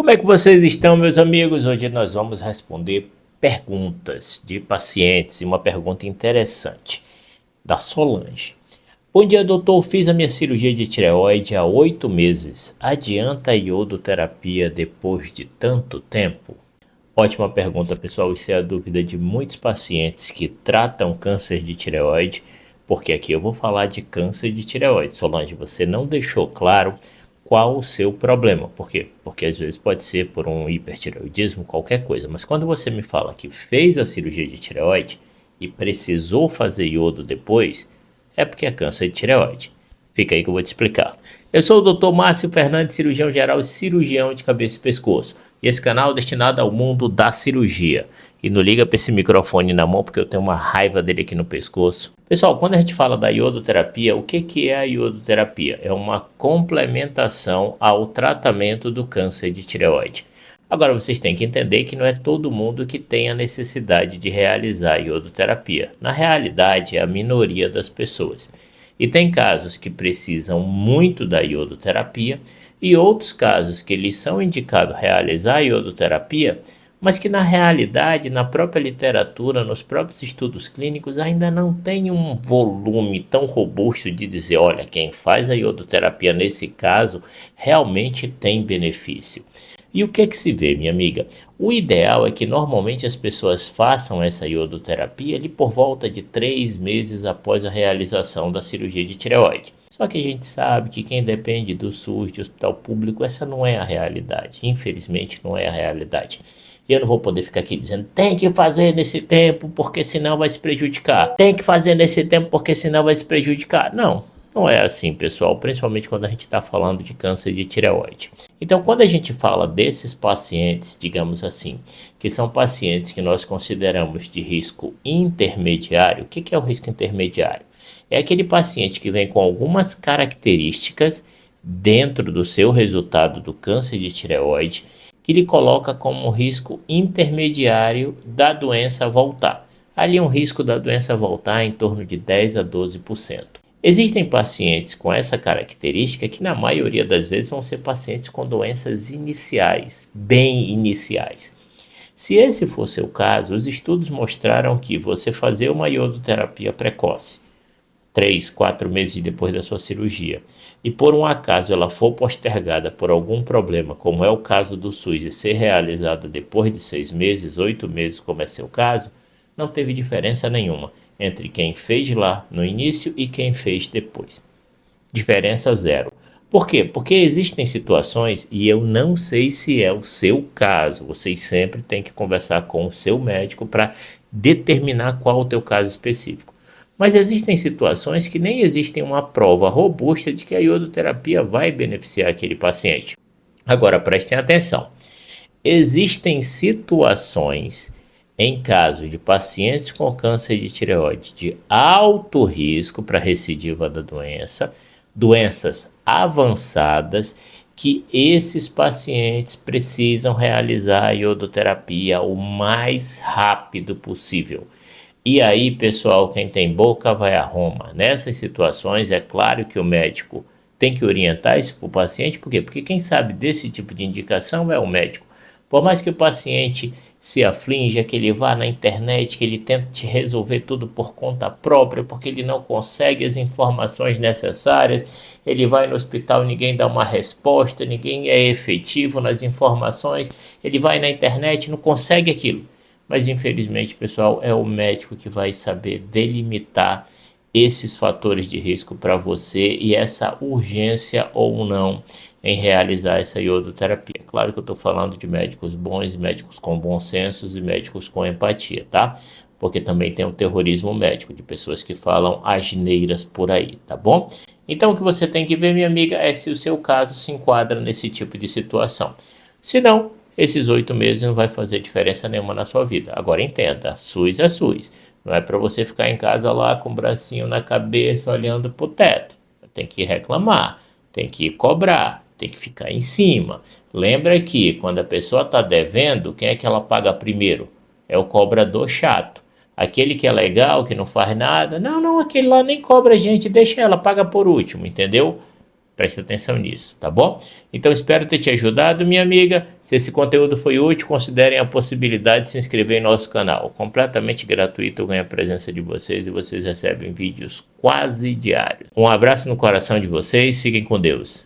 Como é que vocês estão, meus amigos? Hoje nós vamos responder perguntas de pacientes e uma pergunta interessante da Solange. Bom dia, doutor. Fiz a minha cirurgia de tireoide há 8 meses. Adianta a iodoterapia depois de tanto tempo? Ótima pergunta, pessoal. Isso é a dúvida de muitos pacientes que tratam câncer de tireoide, porque aqui eu vou falar de câncer de tireoide. Solange, você não deixou claro qual o seu problema. Por quê? Porque às vezes pode ser por um hipertireoidismo, qualquer coisa. Mas quando você me fala que fez a cirurgia de tireoide e precisou fazer iodo depois, é porque é câncer de tireoide. Fica aí que eu vou te explicar. Eu sou o Dr. Márcio Fernandes, cirurgião geral e cirurgião de cabeça e pescoço. E esse canal é destinado ao mundo da cirurgia. E não liga para esse microfone na mão porque eu tenho uma raiva dele aqui no pescoço. Pessoal, quando a gente fala da iodoterapia, o que é a iodoterapia? É uma complementação ao tratamento do câncer de tireoide. Agora vocês têm que entender que não é todo mundo que tem a necessidade de realizar a iodoterapia. Na realidade, é a minoria das pessoas. E tem casos que precisam muito da iodoterapia e outros casos que eles são indicados realizar a iodoterapia, mas que na realidade, na própria literatura, nos próprios estudos clínicos, ainda não tem um volume tão robusto de dizer, olha, quem faz a iodoterapia nesse caso realmente tem benefício. E o que é que se vê, minha amiga? O ideal é que normalmente as pessoas façam essa iodoterapia ali por volta de 3 meses após a realização da cirurgia de tireoide. Só que a gente sabe que quem depende do SUS, de hospital público, essa não é a realidade. Infelizmente não é a realidade. E eu não vou poder ficar aqui dizendo, tem que fazer nesse tempo porque senão vai se prejudicar. Tem que fazer nesse tempo porque senão vai se prejudicar. Não é assim, pessoal, principalmente quando a gente está falando de câncer de tireoide. Então, quando a gente fala desses pacientes, digamos assim, que são pacientes que nós consideramos de risco intermediário, o que é o risco intermediário? É aquele paciente que vem com algumas características dentro do seu resultado do câncer de tireoide, que lhe coloca como risco intermediário da doença voltar. Ali um risco da doença voltar em torno de 10 a 12%. Existem pacientes com essa característica que na maioria das vezes vão ser pacientes com doenças iniciais, bem iniciais. Se esse for seu caso, os estudos mostraram que você fazer uma iodoterapia precoce, 3, 4 meses depois da sua cirurgia, e por um acaso ela for postergada por algum problema, como é o caso do SUS, e ser realizada depois de 6 meses, 8 meses, como é seu caso, não teve diferença nenhuma entre quem fez lá no início e quem fez depois. Diferença zero. Por quê? Porque existem situações, e eu não sei se é o seu caso, vocês sempre têm que conversar com o seu médico para determinar qual é o teu caso específico. Mas existem situações que nem existem uma prova robusta de que a iodoterapia vai beneficiar aquele paciente. Agora, prestem atenção. Existem situações, em caso de pacientes com câncer de tireoide de alto risco para recidiva da doença, doenças avançadas, que esses pacientes precisam realizar a iodoterapia o mais rápido possível. E aí, pessoal, quem tem boca vai a Roma. Nessas situações, é claro que o médico tem que orientar isso para o paciente. Por quê? Porque quem sabe desse tipo de indicação é o médico. Por mais que o paciente se aflinja, que ele vá na internet, que ele tente resolver tudo por conta própria, porque ele não consegue as informações necessárias, ele vai no hospital, ninguém dá uma resposta, ninguém é efetivo nas informações, ele vai na internet, não consegue aquilo. Mas infelizmente, pessoal, é o médico que vai saber delimitar esses fatores de risco para você e essa urgência ou não em realizar essa iodoterapia. Claro que eu estou falando de médicos bons, médicos com bom senso e médicos com empatia, tá? Porque também tem o terrorismo médico, de pessoas que falam asneiras por aí, tá bom? Então o que você tem que ver, minha amiga, é se o seu caso se enquadra nesse tipo de situação. Se não, esses 8 meses não vai fazer diferença nenhuma na sua vida. Agora entenda, SUS é SUS. Não é para você ficar em casa lá com o bracinho na cabeça olhando para o teto. Tem que reclamar, tem que cobrar, tem que ficar em cima. Lembra que quando a pessoa está devendo, quem é que ela paga primeiro? É o cobrador chato. Aquele que é legal, que não faz nada. Não, aquele lá nem cobra a gente, deixa ela, paga por último, entendeu? Preste atenção nisso, tá bom? Então espero ter te ajudado, minha amiga. Se esse conteúdo foi útil, considerem a possibilidade de se inscrever em nosso canal. Completamente gratuito, eu ganho a presença de vocês e vocês recebem vídeos quase diários. Um abraço no coração de vocês, fiquem com Deus.